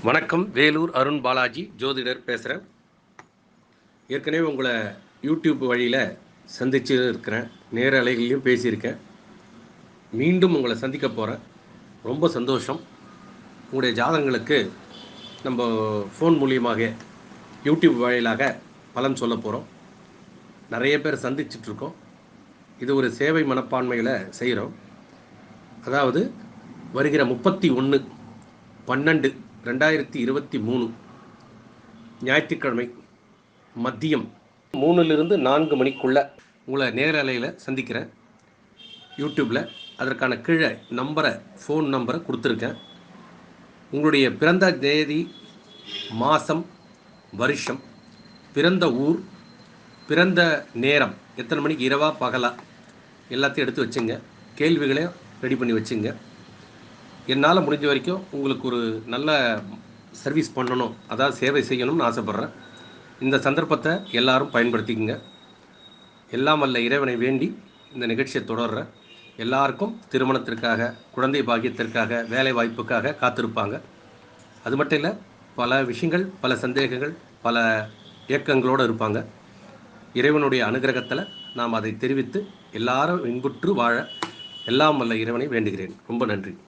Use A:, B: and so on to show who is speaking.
A: வணக்கம். வேலூர் அருண் பாலாஜி ஜோதிடர் பேசுகிறேன். ஏற்கனவே உங்களை யூடியூப் வழியில் சந்திச்சு இருக்கிறேன். நேர அலைகளையும் பேசியிருக்கேன். மீண்டும் உங்களை சந்திக்க போகிறேன். ரொம்ப சந்தோஷம். உங்களுடைய ஜாதகங்களுக்கு நம்ம ஃபோன் மூலியமாக யூடியூப் வாயிலாக பலன் சொல்ல போகிறோம். நிறைய பேர் சந்திச்சிட்ருக்கோம். இது ஒரு சேவை மனப்பான்மையில் செய்கிறோம். அதாவது வருகிற 31/12/2023 ஞாயிற்றுக்கிழமை மதியம் 3லிருந்து 4 மணிக்குள்ளே உங்களை நேரலையில் சந்திக்கிறேன். யூடியூப்பில் அதற்கான கீழே ஃபோன் நம்பரை கொடுத்துருக்கேன். உங்களுடைய பிறந்த தேதி, மாதம், வருஷம், பிறந்த ஊர், பிறந்த நேரம், எத்தனை மணிக்கு இரவா பகலா எல்லாத்தையும் எடுத்து வச்சுங்க. கேள்விகளையும் ரெடி பண்ணி வச்சுங்க. என்னால் முடிஞ்ச வரைக்கும் உங்களுக்கு ஒரு நல்ல சர்வீஸ் பண்ணணும், அதாவது சேவை செய்யணும்னு ஆசைப்பட்றேன். இந்த சந்தர்ப்பத்தை எல்லாரும் பயன்படுத்திக்கங்க. எல்லாம் வல்ல இறைவனை வேண்டி இந்த நிகழ்ச்சியை தொடர்றேன். எல்லாருக்கும் திருமணத்திற்காக, குழந்தை பாக்கியத்திற்காக, வேலை வாய்ப்புக்காக காத்திருப்பாங்க. அது மட்டும் இல்லை, பல விஷயங்கள், பல சந்தேகங்கள், பல இயக்கங்களோடு இருப்பாங்க. இறைவனுடைய அனுகிரகத்தில் நாம் அதை தெரிவித்து எல்லாரும் இன்புற்று வாழ எல்லாம் வல்ல இறைவனை வேண்டுகிறேன். ரொம்ப நன்றி.